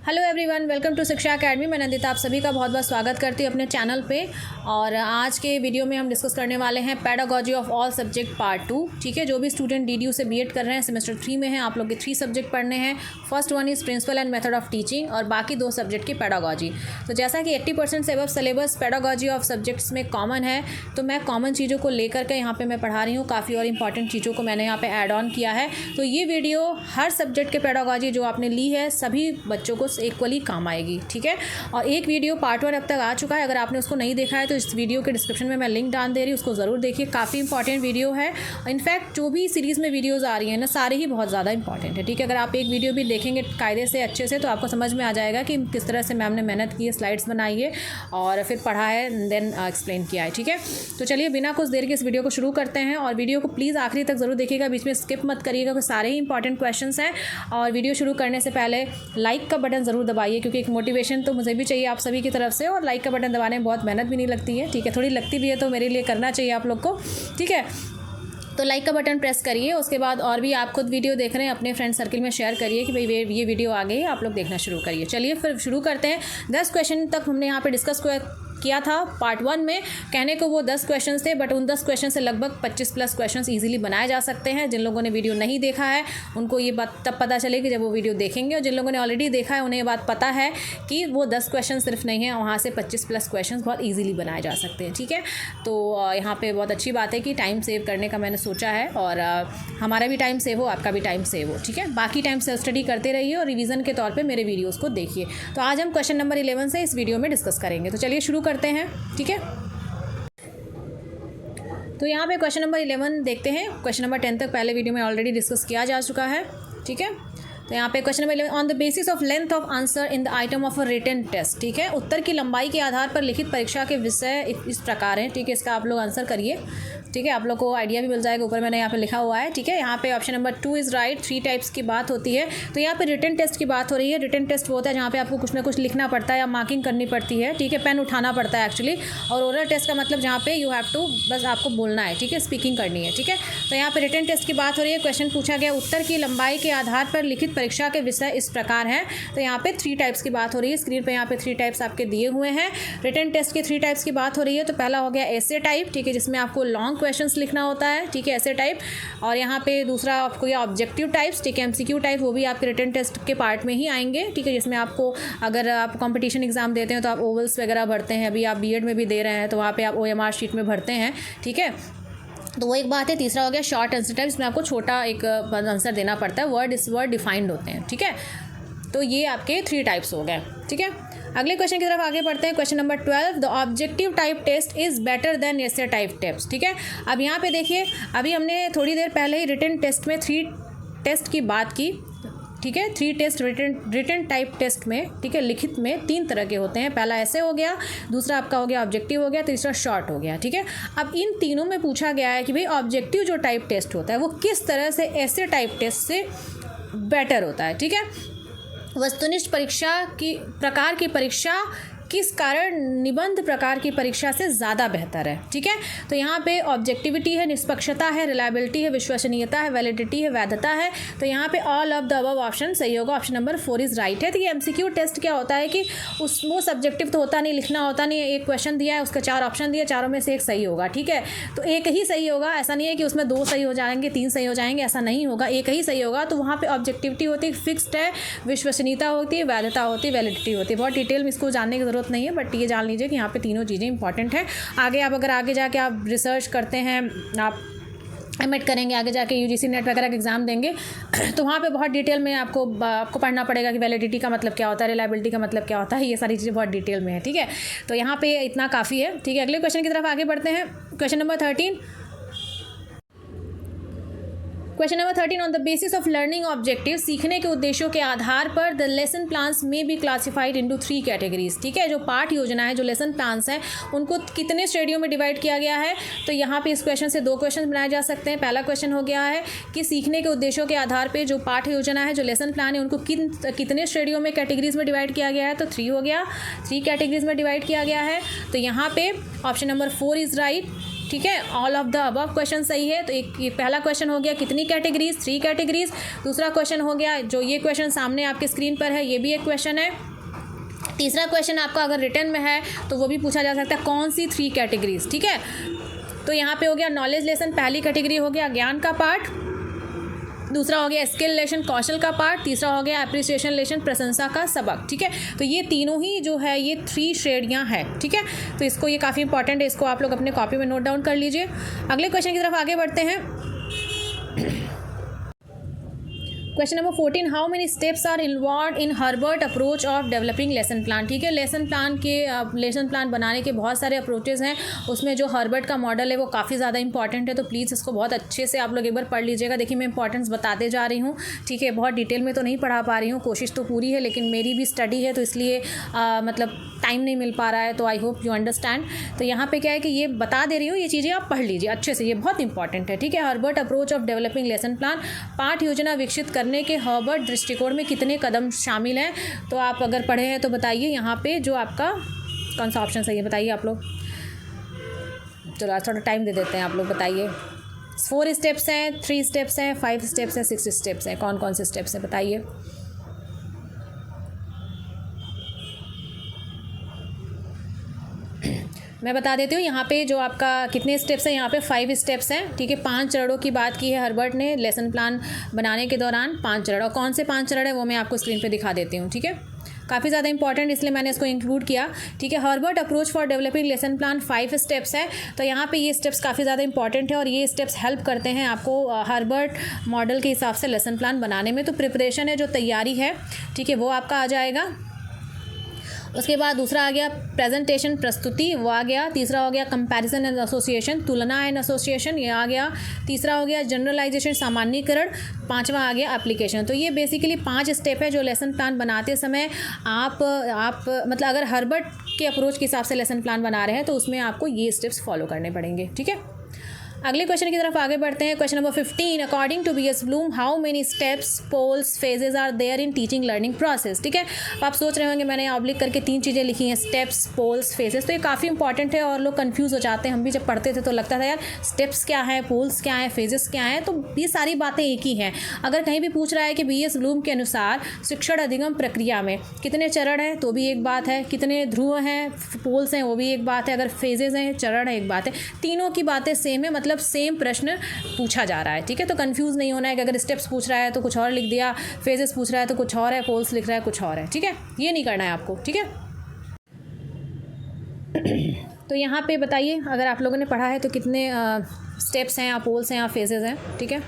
Hello everyone, welcome to शिक्षा academy. मैं नंदिता आप सभी का बहुत बहुत स्वागत करती हूँ अपने चैनल पे। और आज के वीडियो में हम डिस्कस करने वाले हैं pedagogy of all subject part 2। ठीक है, जो भी स्टूडेंट डीडीयू से बीएड कर रहे हैं सेमेस्टर 3 में हैं, आप लोग के 3 सब्जेक्ट पढ़ने हैं। First one is principle and method of teaching और बाकी 2 सब्जेक्ट की पेडागॉजी। तो जैसा कि 80% से above syllabus pedagogy of subjects में कॉमन है, तो मैं कॉमन चीज़ों को लेकर के यहाँ पर मैं पढ़ा रही हूँ। काफ़ी और इंपॉर्टेंट चीज़ों को मैंने यहाँ पर ऐड ऑन किया है। तो ये वीडियो हर सब्जेक्ट के पेडागॉजी जो आपने ली है सभी बच्चों को इक्वली काम आएगी। ठीक है, और एक वीडियो पार्ट 1 अब तक आ चुका है। अगर आपने उसको नहीं देखा है तो इस वीडियो के डिस्क्रिप्शन में मैं लिंक डाल दे रही हूँ, उसको ज़रूर देखिए। काफ़ी इंपॉर्टेंट वीडियो है। इनफैक्ट जो भी सीरीज़ में वीडियोस आ रही हैं ना, सारे ही बहुत ज़्यादा इंपॉर्टेंट है। ठीक है, अगर आप एक वीडियो भी देखेंगे कायदे से अच्छे से तो आपको समझ में आ जाएगा कि किस तरह से मैम ने मेहनत की है, स्लाइड्स बनाई है और फिर पढ़ा है, देन एक्सप्लेन किया है। ठीक है, तो चलिए बिना कुछ देर के इस वीडियो को शुरू करते हैं। और वीडियो को प्लीज़ आखिरी तक ज़रूर देखिएगा, बीच में स्किप मत करिएगा, क्योंकि सारे ही इंपॉर्टेंट क्वेश्चन हैं। और वीडियो शुरू करने से पहले लाइक का बटन ज़रूर दबाइए, क्योंकि एक मोटिवेशन तो मुझे भी चाहिए आप सभी की तरफ से। और लाइक का बटन दबाने में बहुत मेहनत भी नहीं लगती है। ठीक है, थोड़ी लगती भी है तो मेरे लिए करना चाहिए आप लोग को। ठीक है, तो लाइक का बटन प्रेस करिए। उसके बाद और भी आप खुद वीडियो देख रहे हैं अपने फ्रेंड सर्कल में शेयर करिए कि भाई ये वीडियो आ गई, आप लोग देखना शुरू करिए। चलिए फिर शुरू करते हैं। 10 क्वेश्चन तक हमने यहाँ पे डिस्कस किया था पार्ट 1 में। कहने को वो 10 क्वेश्चन थे, बट उन 10 क्वेश्चन से लगभग 25+ क्वेश्चन ईजिली बनाए जा सकते हैं। जिन लोगों ने वीडियो नहीं देखा है उनको ये बात तब पता चलेगी जब वो वीडियो देखेंगे, और जिन लोगों ने ऑलरेडी देखा है उन्हें ये बात पता है कि वो 10 क्वेश्चन सिर्फ नहीं है, वहाँ से 25+ क्वेश्चन बहुत ईजिली बनाए जा सकते हैं। ठीक है, तो यहाँ पर बहुत अच्छी बात है कि टाइम सेव करने का मैंने सोचा है, और हमारा भी टाइम सेव हो, आपका भी टाइम सेव हो। ठीक है, बाकी टाइम सेल्फ स्टडी करते रहिए और रिवीजन के तौर पे मेरे वीडियोस को देखिए। तो आज हम क्वेश्चन नंबर 11 से इस वीडियो में डिस्कस करेंगे। तो चलिए शुरू करते हैं। ठीक है, तो यहाँ पे क्वेश्चन नंबर 11 देखते हैं। क्वेश्चन नंबर 10 तक पहले वीडियो में ऑलरेडी डिस्कस किया जा चुका है। ठीक है, तो यहाँ पे question number 11, on the basis of length of answer in the item of a written test. ठीक है, उत्तर की लंबाई के आधार पर लिखित परीक्षा के विषय इस प्रकार हैं। ठीक है, इसका आप लोग आंसर करिए। ठीक है, आप लोग को आइडिया भी मिल जाएगा, ऊपर मैंने यहाँ पे लिखा हुआ है। ठीक है, यहाँ पे option number 2 is right. 3 types की बात होती है। तो यहाँ पे रिटन टेस्ट की बात हो रही है। रिटन टेस्ट वो होता है जहाँ पे आपको कुछ ना कुछ लिखना पड़ता है या मार्किंग करनी पड़ती है। ठीक है, पेन उठाना पड़ता है एक्चुअली। और ओरल टेस्ट का मतलब जहाँ पे यू हैव टू, बस आपको बोलना है। ठीक है, स्पीकिंग करनी है। ठीक है, तो यहाँ पे रिटन टेस्ट की बात हो रही है। क्वेश्चन पूछा गया, उत्तर की लंबाई के आधार पर लिखित परीक्षा के विषय इस प्रकार है। तो यहाँ पे 3 टाइप्स की बात हो रही है। स्क्रीन पे यहाँ पे 3 टाइप्स आपके दिए हुए हैं। रिटन टेस्ट के 3 टाइप्स की बात हो रही है। तो पहला हो गया ऐसे टाइप। ठीक है, जिसमें आपको लॉन्ग क्वेश्चंस लिखना होता है। ठीक है, ऐसे टाइप। और यहाँ पे दूसरा आपको या ऑब्जेक्टिव टाइप्स। ठीक है, एमसीक्यू टाइप, वो भी आपके रिटन टेस्ट के पार्ट में ही आएंगे। ठीक है, जिसमें आपको अगर आप कंपटीशन एग्जाम देते हैं तो आप ओवल्स वगैरह भरते हैं। अभी आप बीएड में भी दे रहे हैं तो वहाँ पे आप OMR शीट में भरते हैं। ठीक है, तो वो एक बात है। तीसरा हो गया शॉर्ट आंसर टाइप, इसमें आपको छोटा एक आंसर देना पड़ता है, वर्ड डिफाइंड होते हैं। ठीक है, तो ये आपके 3 टाइप्स हो गए। ठीक है, अगले क्वेश्चन की तरफ आगे बढ़ते हैं। Question number 12, the objective type test is better than essay type test. ठीक है, अब यहाँ पे देखिए, अभी हमने थोड़ी देर पहले ही रिटन टेस्ट में 3 टेस्ट की बात की। ठीक है, 3 टेस्ट रिटन टाइप टेस्ट में। ठीक है, लिखित में 3 तरह के होते हैं। पहला ऐसे हो गया, दूसरा आपका हो गया ऑब्जेक्टिव हो गया, तीसरा शॉर्ट हो गया। ठीक है, अब इन तीनों में पूछा गया है कि भाई ऑब्जेक्टिव जो टाइप टेस्ट होता है वो किस तरह से ऐसे टाइप टेस्ट से बेटर होता है। ठीक है, वस्तुनिष्ठ परीक्षा की प्रकार की परीक्षा किस कारण निबंध प्रकार की परीक्षा से ज़्यादा बेहतर है। ठीक है, तो यहाँ पे ऑब्जेक्टिविटी है, निष्पक्षता है, रिलायबिलिटी है, विश्वसनीयता है, वैलिडिटी है, वैधता है। तो यहाँ पे all of the above option सही होगा। ऑप्शन नंबर 4 इज़ राइट है। तो ये एमसीक्यू टेस्ट क्या होता है कि वो सब्जेक्टिव तो होता नहीं, लिखना होता नहीं है। एक क्वेश्चन दिया है, उसका 4 ऑप्शन दिया, चारों में से एक सही होगा। ठीक है, तो एक ही सही होगा। ऐसा नहीं है कि उसमें 2 सही हो जाएंगे, 3 सही हो जाएंगे, ऐसा नहीं होगा, एक ही सही होगा। तो वहाँ पर ऑब्जेक्टिविटी होती है, फिक्स्ड है, विश्वसनीयता होती है, वैधता होती है, वैलिडिटी होती है। बहुत डिटेल में इसको जानने की जरूरत नहीं है, बट ये जान लीजिए कि यहाँ पे तीनों चीज़ें इंपॉर्टेंट हैं। आगे आप अगर आगे जाके आप रिसर्च करते हैं, आप एमएड करेंगे, आगे जाके यूजीसी नेट वगैरह का एग्जाम देंगे तो वहाँ पे बहुत डिटेल में आपको पढ़ना पड़ेगा कि वैलिडिटी का मतलब क्या होता है, रिलायबिलिटी का मतलब क्या होता है। ये सारी चीज़ें बहुत डिटेल में है। ठीक है, तो यहाँ पे इतना काफ़ी है। ठीक है, अगले क्वेश्चन की तरफ आगे बढ़ते हैं। Question number 13, question number 13, on the basis of learning objective, सीखने के उद्देश्यों के आधार पर द लेसन प्लान्स में बी क्लासिफाइड इनटू 3 कैटेगरीज। ठीक है, जो पाठ योजना है, जो लेसन प्लान्स हैं, उनको कितने श्रेणियों में डिवाइड किया गया है। तो यहाँ पे इस क्वेश्चन से 2 क्वेश्चन बनाए जा सकते हैं। पहला क्वेश्चन हो गया है कि सीखने के उद्देश्यों के आधार पर जो पाठ योजना है, जो लेसन प्लान है, उनको कितने श्रेणियों में, कैटेगरीज में डिवाइड किया गया है। तो 3 हो गया, 3 कैटेगरीज में डिवाइड किया गया है। तो यहाँ पे ऑप्शन नंबर 4 इज़ राइट। ठीक है, all of the above question सही है। तो एक ये पहला क्वेश्चन हो गया कितनी कैटेगरीज, 3 कैटेगरीज। दूसरा क्वेश्चन हो गया जो ये क्वेश्चन सामने आपके स्क्रीन पर है, ये भी एक क्वेश्चन है। तीसरा क्वेश्चन आपका अगर रिटर्न में है तो वो भी पूछा जा सकता है कौन सी 3 कैटेगरीज, ठीक है। तो यहाँ पे हो गया नॉलेज लेसन, पहली कैटेगरी हो गया ज्ञान का पार्ट, दूसरा हो गया स्किल लेसन कौशल का पार्ट, तीसरा हो गया एप्रिसिएशन लेसन प्रशंसा का सबक, ठीक है। तो ये तीनों ही जो है ये 3 श्रेणियाँ हैं, ठीक है। तो इसको ये काफ़ी इंपॉर्टेंट है, इसको आप लोग अपने कॉपी में नोट डाउन कर लीजिए। अगले क्वेश्चन की तरफ आगे बढ़ते हैं। Question number 14, how many steps are involve in Herbart approach of developing lesson plan, ठीक है। लेसन प्लान बनाने के बहुत सारे अप्रोचेज़ हैं, उसमें जो हर्बर्ट का मॉडल है वो काफ़ी ज़्यादा इंपॉर्टेंट है। तो प्लीज़ इसको बहुत अच्छे से आप लोग एक बार पढ़ लीजिएगा। देखिए मैं इंपॉर्टेंस बताते जा रही हूँ, ठीक है। बहुत डिटेल में तो नहीं पढ़ा पा रही हूँ, कोशिश तो पूरी है, लेकिन मेरी भी स्टडी है तो इसलिए मतलब टाइम नहीं मिल पा रहा है। तो आई होप यू अंडरस्टैंड। तो यहाँ पे क्या है कि ये बता दे रही हूँ, ये चीज़ें आप पढ़ लीजिए अच्छे से, ये बहुत इंपॉर्टेंट है, ठीक है। Herbert approach of developing lesson plan, पाठ योजना विकसित करने के हर्बर्ट दृष्टिकोण में कितने कदम शामिल हैं। तो आप अगर पढ़े हैं तो बताइए यहाँ पे जो आपका कौन सा ऑप्शन सही है, बताइए आप लोग। चलो आज थोड़ा टाइम दे देते हैं, आप लोग बताइए। 4 स्टेप्स हैं, 3 स्टेप्स हैं, 5 स्टेप्स हैं, 6 स्टेप्स हैं, कौन कौन से स्टेप्स हैं बताइए। मैं बता देती हूँ यहाँ पे जो आपका कितने स्टेप्स हैं, यहाँ पे 5 स्टेप्स हैं, ठीक है। 5 चरणों की बात की है हर्बर्ट ने लेसन प्लान बनाने के दौरान, 5 चरण। और कौन से 5 चरण है वो मैं आपको स्क्रीन पे दिखा देती हूँ, ठीक है। काफ़ी ज़्यादा इंपॉर्टेंट इसलिए मैंने इसको इंक्लूड किया, ठीक है। Herbert approach for developing lesson plan 5 steps है। तो यहाँ पे ये स्टेप्स काफ़ी ज़्यादा इंपॉर्टेंट है और ये स्टेप्स हेल्प करते हैं आपको हर्बर्ट मॉडल के हिसाब से लेसन प्लान बनाने में। तो प्रिपरेशन है, जो तैयारी है, ठीक है, वो आपका आ जाएगा। उसके बाद दूसरा आ गया प्रेजेंटेशन प्रस्तुति, वो आ गया। तीसरा हो गया कंपैरिजन एंड एसोसिएशन, तुलना एंड एसोसिएशन, ये आ गया। तीसरा हो गया जनरलाइजेशन सामान्यीकरण। 5वां आ गया एप्लीकेशन। तो ये बेसिकली 5 स्टेप है जो लेसन प्लान बनाते समय आप मतलब अगर हर्बर्ट के अप्रोच के हिसाब से लेसन प्लान बना रहे हैं तो उसमें आपको ये स्टेप्स फॉलो करने पड़ेंगे, ठीक है। अगले क्वेश्चन की तरफ आगे बढ़ते हैं। Question number 15, according to BS Bloom how many steps, poles, phases are there in teaching learning process, ठीक है। आप सोच रहे होंगे मैंने ऑब्लिक करके 3 चीज़ें लिखी हैं, स्टेप्स, पोल्स, फेजेस। तो ये काफ़ी इंपॉर्टेंट है और लोग कंफ्यूज हो जाते हैं। हम भी जब पढ़ते थे तो लगता था यार स्टेप्स क्या है, पोल्स क्या है, फेजेस क्या है। तो ये सारी बातें एक ही हैं। अगर कहीं भी पूछ रहा है कि बीएस ब्लूम के अनुसार शिक्षण अधिगम प्रक्रिया में कितने चरण हैं तो भी एक बात है, कितने ध्रुव हैं, पोल्स हैं वो भी एक बात है, अगर फेजेज हैं, चरण है, एक बात है। तीनों की बातें सेम है, मतलब सेम प्रश्न पूछा जा रहा है, ठीक है। तो कंफ्यूज नहीं होना है कि अगर स्टेप्स पूछ रहा है तो कुछ और लिख दिया, फेजेस पूछ रहा है तो कुछ और है, पोल्स लिख रहा है कुछ और है, ठीक है। ये नहीं करना है आपको, ठीक है। तो यहाँ पे बताइए अगर आप लोगों ने पढ़ा है तो कितने स्टेप्स हैं या पोल्स हैं या फेजेस हैं, ठीक है।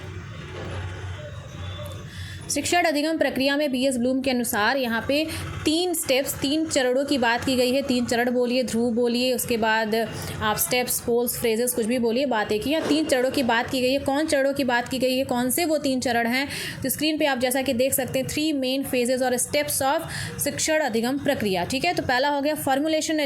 शिक्षण अधिगम प्रक्रिया में बीएस ब्लूम के अनुसार यहाँ पे 3 स्टेप्स, 3 चरणों की बात की गई है। 3 चरण बोलिए, ध्रुव बोलिए, उसके बाद आप स्टेप्स, पोल्स, फ्रेजेस कुछ भी बोलिए, बात एक ही है। 3 चरणों की बात की गई है। कौन चरणों की बात की गई है, कौन से वो 3 चरण हैं, तो स्क्रीन पे आप जैसा कि देख सकते हैं 3 मेन फेजेस और स्टेप्स ऑफ शिक्षण अधिगम प्रक्रिया, ठीक है। तो पहला हो गया फॉर्मुलेशन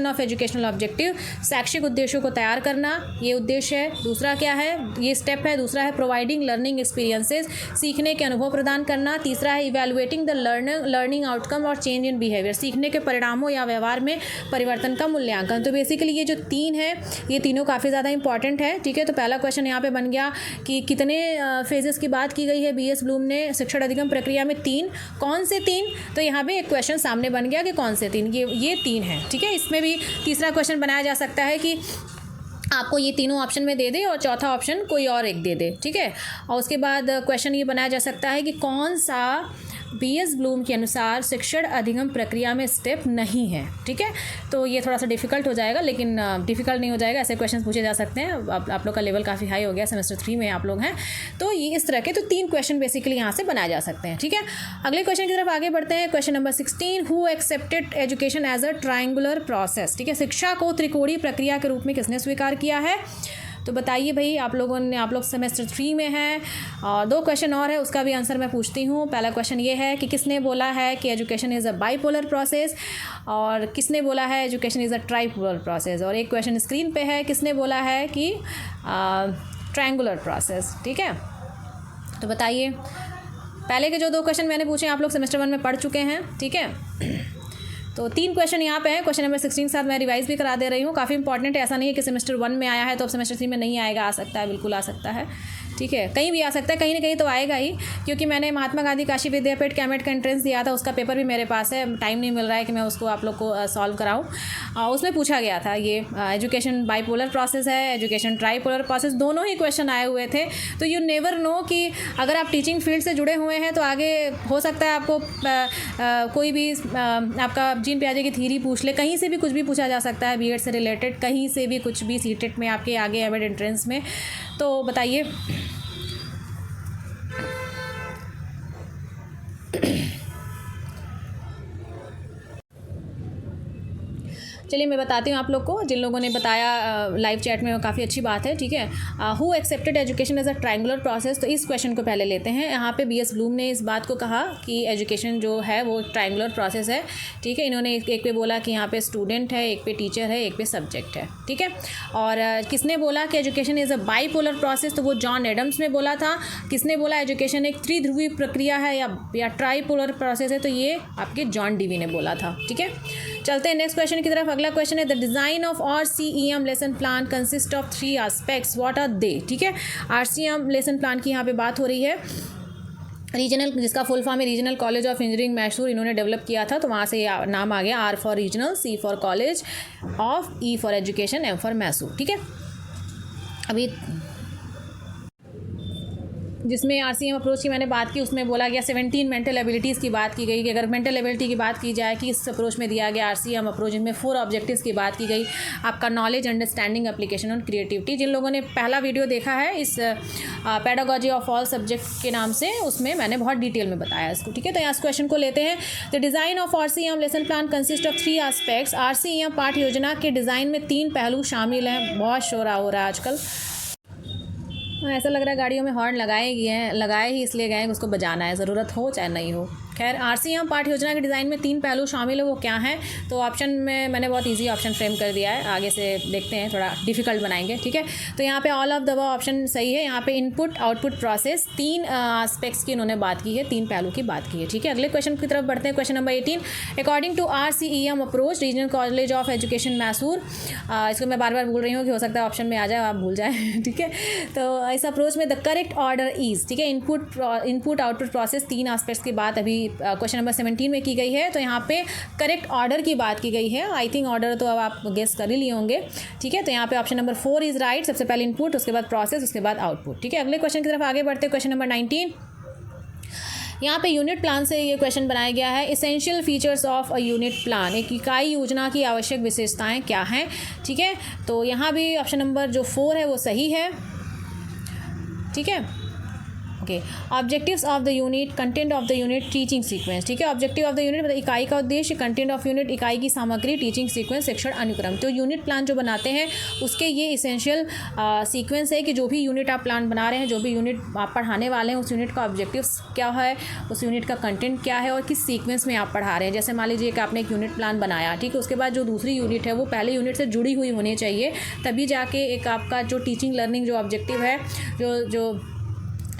ऑफ एजुकेशनल ऑब्जेक्टिव, शैक्षिक उद्देश्यों को तैयार करना, ये उद्देश्य है। दूसरा क्या है, ये स्टेप है। दूसरा है प्रोवाइडिंग लर्निंग एक्सपीरियंसेस, सीखने के अनुभव प्रदान करना। तीसरा है इवैल्यूएटिंग द लर्निंग आउटकम और चेंज इन बिहेवियर, सीखने के परिणामों या व्यवहार में परिवर्तन का मूल्यांकन। तो बेसिकली ये जो 3 है ये तीनों काफ़ी ज़्यादा इंपॉर्टेंट है, ठीक है। तो पहला क्वेश्चन यहाँ पे बन गया कि कितने फेजेस की बात की गई है बीएस ब्लूम ने शिक्षण अधिगम प्रक्रिया में, 3। कौन से 3, तो यहाँ पे एक क्वेश्चन सामने बन गया कि कौन से 3, ये 3 है, ठीक है। इसमें भी तीसरा क्वेश्चन बनाया जा सकता है कि आपको ये तीनों ऑप्शन में दे दे और चौथा ऑप्शन कोई और एक दे दे, ठीक है। और उसके बाद क्वेश्चन ये बनाया जा सकता है कि कौन सा बीएस ब्लूम के अनुसार शिक्षण अधिगम प्रक्रिया में स्टेप नहीं है, ठीक है। तो ये थोड़ा सा डिफिकल्ट हो जाएगा, लेकिन डिफिकल्ट नहीं हो जाएगा, ऐसे क्वेश्चन पूछे जा सकते हैं। आप लोग का लेवल काफ़ी हाई हो गया, सेमेस्टर 3 में आप लोग हैं, तो ये इस तरह के तो 3 क्वेश्चन बेसिकली यहाँ से बनाए जा सकते हैं, ठीक है। अगले क्वेश्चन की तरफ आगे बढ़ते हैं। Question number 16, who accepted education as a triangular process, ठीक है। शिक्षा को त्रिकोणीय प्रक्रिया के रूप में किसने स्वीकार किया है, तो बताइए भाई। आप लोग सेमेस्टर 3 में हैं और 2 क्वेश्चन और है, उसका भी आंसर मैं पूछती हूँ। पहला क्वेश्चन ये है कि किसने बोला है कि education is a bipolar process, और किसने बोला है education is a tripolar process. और एक क्वेश्चन स्क्रीन पे है, किसने बोला है कि ट्रायंगुलर प्रोसेस, ठीक है। तो बताइए, पहले के जो 2 क्वेश्चन मैंने पूछे आप लोग सेमेस्टर 1 में पढ़ चुके हैं, ठीक है। तो 3 क्वेश्चन यहाँ पे हैं। क्वेश्चन नंबर 16 के साथ मैं रिवाइज भी करा दे रही हूँ, काफ़ी इंपॉर्टेंट है। ऐसा नहीं है कि सेमेस्टर 1 में आया है तो अब सेमेस्टर 3 में नहीं आएगा, आ सकता है, बिल्कुल आ सकता है, ठीक है, कहीं भी आ सकता है, कहीं ना कहीं तो आएगा ही, क्योंकि मैंने महात्मा गांधी काशी विद्यापीठ कैमेट का एंट्रेंस दिया था, उसका पेपर भी मेरे पास है, टाइम नहीं मिल रहा है कि मैं उसको आप लोग को सॉल्व कराऊँ। उसमें पूछा गया था ये एजुकेशन बाईपोलर प्रोसेस है, एजुकेशन ट्राईपोलर प्रोसेस, दोनों ही क्वेश्चन आए हुए थे। तो यू नेवर नो कि अगर आप टीचिंग फील्ड से जुड़े हुए हैं तो आगे हो सकता है आपको कोई भी आपका जीन पियाजे की थ्योरी पूछ ले, कहीं से भी कुछ भी पूछा जा सकता है बीएड से रिलेटेड, कहीं से भी कुछ भी, सीटेट में आपके आगे एवेड एंट्रेंस में। तो बताइए चलिए मैं बताती हूँ आप लोग को, जिन लोगों ने बताया लाइव चैट में, काफ़ी अच्छी बात है, ठीक है। Who accepted education as a triangular process, तो इस क्वेश्चन को पहले लेते हैं। यहाँ पे बीएस ब्लूम ने इस बात को कहा कि एजुकेशन जो है वो ट्रायंगुलर प्रोसेस है, ठीक है। इन्होंने एक पे बोला कि यहाँ पे स्टूडेंट है, एक पे टीचर है, एक पे सब्जेक्ट है, ठीक है। और किसने बोला कि education is a bipolar process, तो वो जॉन एडम्स ने बोला था। किसने बोला एजुकेशन एक त्रिध्रुवीय प्रक्रिया है या ट्राईपोलर प्रोसेस है, तो ये आपके जॉन डीवी ने बोला था, ठीक है। चलते हैं नेक्स्ट क्वेश्चन की तरफ। अगला क्वेश्चन है the design of RCEM lesson plan consist of 3 aspects, what are they, ठीक है। RCEM लेसन प्लान की यहाँ पे बात हो रही है। रीजनल, जिसका फुल फॉर्म है regional college of engineering Mysore, इन्होंने डेवलप किया था, तो वहाँ से नाम आ गया। R for regional, C for college of, E for education, M for Mysore, ठीक है। अभी जिसमें RCM अप्रोच की मैंने बात की, उसमें बोला गया 17 मेंटल एबिलिटीज़ की बात की गई कि अगर मेंटल एबिलिटी की बात की जाए कि इस अप्रोच में दिया गया RCM अप्रोच में 4 ऑब्जेक्टिव्स की बात की गई। आपका नॉलेज, अंडरस्टैंडिंग, एप्लीकेशन और क्रिएटिविटी। जिन लोगों ने पहला वीडियो देखा है इस पेडागॉजी ऑफ ऑल सब्जेक्ट के नाम से, उसमें मैंने बहुत डिटेल में बताया इसको, ठीक है। तो यहाँ इस क्वेश्चन को लेते हैं। The design of RCM lesson plan consist of 3 aspects. RCM पाठ योजना के डिज़ाइन में 3 पहलू शामिल हैं। बहुत शोरा हो रहा है आजकल, ऐसा लग रहा है गाड़ियों में हॉर्न लगाए ही इसलिए गए हैं उसको बजाना है, ज़रूरत हो चाहे नहीं हो। खैर, RCM पाठ योजना के डिज़ाइन में 3 पहलू शामिल है, वो क्या हैं? तो ऑप्शन में मैंने बहुत इजी ऑप्शन फ्रेम कर दिया है, आगे से देखते हैं, थोड़ा डिफिकल्ट बनाएंगे, ठीक है। तो यहाँ पे all of the above option सही है। यहाँ पे इनपुट आउटपुट प्रोसेस, 3 एस्पेक्ट्स की इन्होंने बात की है, 3 पहलू की बात की है, ठीक है। अगले क्वेश्चन की तरफ बढ़ते हैं। Question number 18, according to RCEM approach regional college of education Mysore, इसको मैं बार बार भूल रही हूँ कि हो सकता है ऑप्शन में आ जाए, आप भूल जाए, ठीक है। तो इस अप्रोच में द करेक्ट ऑर्डर इज, ठीक है, इनपुट आउटपुट प्रोसेस, 3 एस्पेक्ट्स की बात अभी क्वेश्चन नंबर 17 में की गई है। तो यहाँ पे करेक्ट ऑर्डर की बात की गई है। आई थिंक ऑर्डर तो अब आप गेस कर ही लिए होंगे, ठीक है। तो यहाँ पे ऑप्शन नंबर 4 इज राइट। सबसे पहले इनपुट, उसके बाद प्रोसेस, उसके बाद आउटपुट, ठीक है। अगले क्वेश्चन की तरफ आगे बढ़ते हैं। क्वेश्चन नंबर 19, यहाँ पे यूनिट प्लान से ये क्वेश्चन बनाया गया है। Essential features of a unit plan, एक इकाई योजना की आवश्यक विशेषताएं क्या हैं, ठीक है। तो यहाँ भी ऑप्शन नंबर जो 4 है वो सही है, ठीक है। Okay, objectives of the unit, content of the unit, teaching sequence, ठीक है। ऑब्जेक्टिव ऑफ द यूनिट मतलब इकाई का उद्देश्य, कंटेंट ऑफ यूनिट इकाई की सामग्री, टीचिंग सीक्वेंस शिक्षण अनुक्रम। तो यूनिट प्लान जो बनाते हैं उसके ये इसेंशियल सीक्वेंस है कि जो भी यूनिट आप प्लान बना रहे हैं, जो भी यूनिट आप पढ़ाने वाले हैं, उस यूनिट का ऑब्जेक्टिव्स क्या है, उस यूनिट का कंटेंट क्या है और किस सीक्वेंस में आप पढ़ा रहे हैं। जैसे मान लीजिए कि आपने एक यूनिट प्लान बनाया, ठीक है, उसके बाद जो दूसरी यूनिट है वो पहले यूनिट से जुड़ी हुई होनी चाहिए, तभी जाके एक आपका जो टीचिंग लर्निंग जो ऑब्जेक्टिव है, जो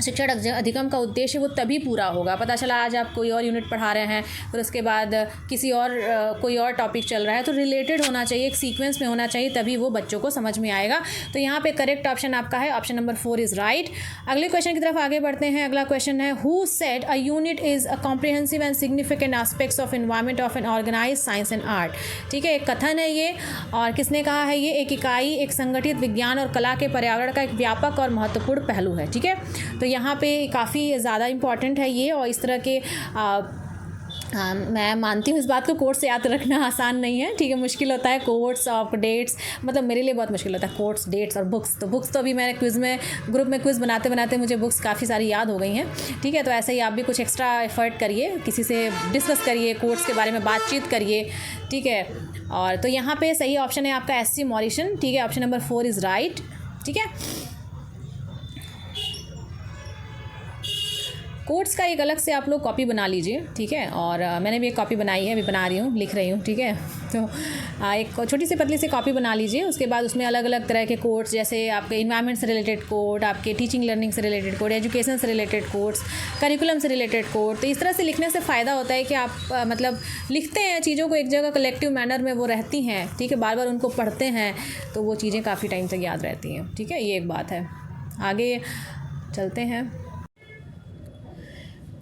शिक्षण अधिगम का उद्देश्य वो तभी पूरा होगा। पता चला आज आप कोई और यूनिट पढ़ा रहे हैं, फिर उसके बाद किसी और कोई और टॉपिक चल रहा है, तो रिलेटेड होना चाहिए, एक सीक्वेंस में होना चाहिए, तभी वो बच्चों को समझ में आएगा। तो यहाँ पे करेक्ट ऑप्शन आपका है ऑप्शन नंबर 4 इज़ राइट। अगले क्वेश्चन की तरफ आगे बढ़ते हैं। अगला क्वेश्चन है, who said a unit is a comprehensive and significant aspects of environment of an organize science and art, ठीक है। एक कथन है ये, और किसने कहा है ये? एक इकाई, एक संगठित विज्ञान और कला के पर्यावरण का एक व्यापक और महत्वपूर्ण पहलू है, ठीक है। तो यहाँ पे काफ़ी ज़्यादा इम्पॉर्टेंट है ये, और इस तरह के मैं मानती हूँ इस बात को कोट्स याद रखना आसान नहीं है, ठीक है, मुश्किल होता है कोट्स और डेट्स, मतलब मेरे लिए बहुत मुश्किल होता है कोट्स, डेट्स और बुक्स। तो बुक्स तो अभी मैंने ग्रुप में क्विज़ बनाते बनाते मुझे बुक्स काफ़ी सारी याद हो गई हैं, ठीक है। तो ऐसे ही आप भी कुछ एक्स्ट्रा एफर्ट करिए, किसी से डिस्कस करिए, कोट्स के बारे में बातचीत करिए, ठीक है। और तो यहाँ पे सही ऑप्शन है आपका SC मॉरिसन, ठीक है, ऑप्शन नंबर 4 इज़ राइट, ठीक है। कोट्स का एक अलग से आप लोग कॉपी बना लीजिए, ठीक है। और मैंने भी एक कॉपी बनाई है, अभी बना रही हूँ, लिख रही हूँ, ठीक है। तो एक छोटी सी पतली सी कॉपी बना लीजिए। उसके बाद उसमें अलग अलग तरह के कोट्स, जैसे आपके इन्वायरमेंट से रिलेटेड कोट, आपके टीचिंग लर्निंग से रिलेटेड कोट, एजुकेशन से रिलेटेड कोट्स, करिकुलम से रिलेटेड कोट। तो इस तरह से लिखने से फ़ायदा होता है कि आप मतलब लिखते हैं चीज़ों को एक जगह, कलेक्टिव मैनर में वो रहती हैं, ठीक है। बार बार उनको पढ़ते हैं तो वो चीज़ें काफ़ी टाइम तक याद रहती हैं, ठीक है। ये एक बात है। आगे चलते हैं।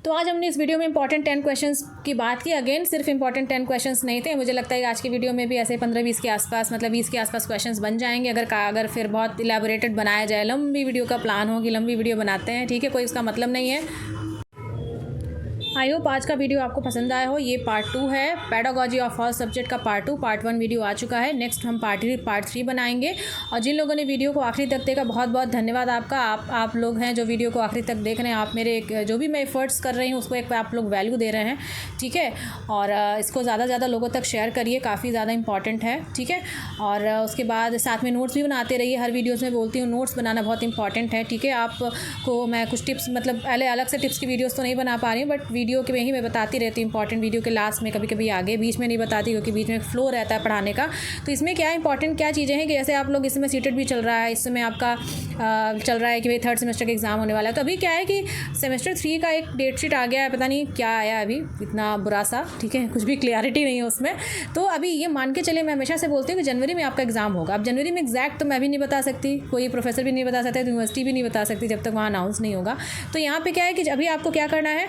तो आज हमने इस वीडियो में इंपॉर्टेंट 10 क्वेश्चंस की बात की। अगेन सिर्फ इंपॉर्टेंट 10 क्वेश्चंस नहीं थे, मुझे लगता है कि आज की वीडियो में भी ऐसे 15-20 के आसपास, मतलब 20 के आसपास क्वेश्चंस बन जाएंगे। अगर फिर बहुत इलेबोरेटेड बनाया जाए, लंबी वीडियो का प्लान हो कि लंबी वीडियो बनाते हैं, ठीक है, कोई उसका मतलब नहीं है। आई होप आज का वीडियो आपको पसंद आया हो। ये पार्ट 2 है, पेडागॉजी ऑफ ऑल सब्जेक्ट का पार्ट 2। पार्ट 1 वीडियो आ चुका है, नेक्स्ट हम पार्ट 3 बनाएंगे। और जिन लोगों ने वीडियो को आखिरी तक देखा, बहुत बहुत धन्यवाद आपका। आप लोग हैं जो वीडियो को आखिरी तक देख रहे हैं। आप मेरे जो भी मैं एफर्ट्स कर रही हूँ उसको एक आप लोग वैल्यू दे रहे हैं, ठीक है। और इसको ज़्यादा से ज़्यादा लोगों तक शेयर करिए, काफ़ी ज़्यादा इंपॉर्टेंट है, ठीक है। और उसके बाद साथ में नोट्स भी बनाते रहिए। हर वीडियोज़ में बोलती हूँ नोट्स बनाना बहुत इंपॉर्टेंट है, ठीक है। आपको मैं कुछ टिप्स, मतलब पहले अलग से टिप्स की वीडियोज़ तो नहीं बना पा रही हूँ, बट वीडियो के में ही मैं बताती रहती हूँ। इंपॉर्टेंट वीडियो के लास्ट में, कभी कभी आगे, बीच में नहीं बताती क्योंकि बीच में फ्लो रहता है पढ़ाने का। तो इसमें क्या इंपॉर्टेंट क्या चीज़ें हैं कि जैसे आप लोग, इसमें सीटेट भी चल रहा है, इस समय आपका चल रहा है कि भाई 3rd सेमेस्टर का एग्ज़ाम होने वाला है। तो अभी क्या है कि सेमेस्टर 3 का एक डेट शीट आ गया है, पता नहीं क्या आया अभी, इतना बुरा सा, ठीक है, कुछ भी क्लियरिटी नहीं है उसमें। तो अभी ये मान के चले, मैं हमेशा से बोलती हूँ कि जनवरी में आपका एग्ज़ाम होगा। अब जनवरी में एग्जैक्ट तो मैं भी नहीं बता सकती, कोई प्रोफेसर भी नहीं बता सकते, यूनिवर्सिटी भी नहीं बता सकती जब तक वहाँ अनाउंस नहीं होगा। तो यहाँ पे क्या है कि अभी आपको क्या करना है,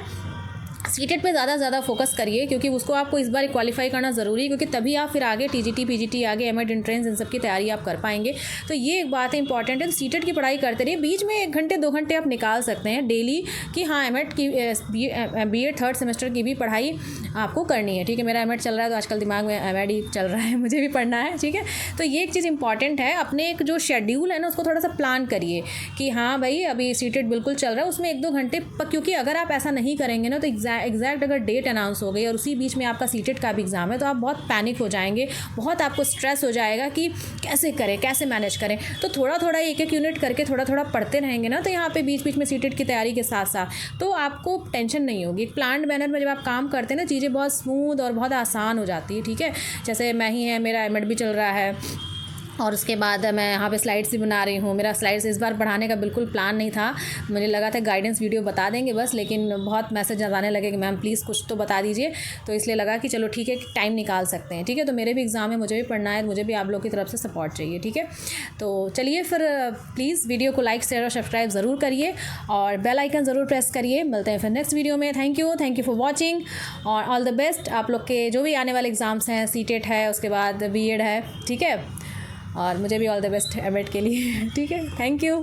सीटेट पे ज़्यादा फोकस करिए, क्योंकि उसको आपको इस बार क्वालिफाई करना ज़रूरी है, क्योंकि तभी आप फिर आगे टीजीटी, पीजीटी, आगे एमएड एंट्रेंस, इन सब की तैयारी आप कर पाएंगे। तो ये एक बात है, इंपॉर्टेंट है। तो सीटेट की पढ़ाई करते रहिए, बीच में 1 घंटे 2 घंटे आप निकाल सकते हैं डेली कि हाँ एमएड की, बीएड 3rd सेमेस्टर की भी पढ़ाई आपको करनी है, ठीक है। मेरा एमएड चल रहा है तो आजकल दिमाग में एमएड ही चल रहा है, मुझे भी पढ़ना है, ठीक है। तो ये एक चीज़ इंपॉर्टेंट है, अपने एक जो शेड्यूल है ना उसको थोड़ा सा प्लान करिए कि हाँ भाई अभी सीटेट बिल्कुल चल रहा है, उसमें 1-2 घंटे, क्योंकि अगर आप ऐसा नहीं करेंगे ना तो एग्जैक्ट अगर डेट अनाउंस हो गई और उसी बीच में आपका सीटेट का भी एग्ज़ाम है तो आप बहुत पैनिक हो जाएंगे, बहुत आपको स्ट्रेस हो जाएगा कि कैसे करें, कैसे मैनेज करें। तो थोड़ा थोड़ा एक यूनिट करके थोड़ा थोड़ा पढ़ते रहेंगे ना, तो यहाँ पे बीच बीच में सीटेट की तैयारी के साथ साथ तो आपको टेंशन नहीं होगी। प्लान्ड मैनर में जब आप काम करते हैं ना, चीज़ें बहुत स्मूथ और बहुत आसान हो जाती है, ठीक है। जैसे मैं ही है, मेरा एमएड भी चल रहा है और उसके बाद मैं यहाँ पे स्लाइड्स भी बना रही हूँ। मेरा स्लाइड्स इस बार पढ़ाने का बिल्कुल प्लान नहीं था, मुझे लगा था गाइडेंस वीडियो बता देंगे बस, लेकिन बहुत मैसेज आने लगे कि मैम प्लीज़ कुछ तो बता दीजिए। तो इसलिए लगा कि चलो ठीक है, टाइम निकाल सकते हैं, ठीक है। तो मेरे भी एग्ज़ाम है, मुझे भी पढ़ना है, मुझे भी आप लोग की तरफ से सपोर्ट चाहिए, ठीक है। तो चलिए फिर प्लीज़ वीडियो को लाइक, शेयर और सब्सक्राइब ज़रूर करिए और बेल आइकन ज़रूर प्रेस करिए। मिलते हैं फिर नेक्स्ट वीडियो में। थैंक यू फॉर वॉचिंग और ऑल द बेस्ट। आप लोग के जो भी आने वाले एग्ज़ाम्स हैं, सीटेट है, उसके बाद बीएड है, ठीक है। और मुझे भी ऑल द बेस्ट एमएड के लिए, ठीक है। Thank you.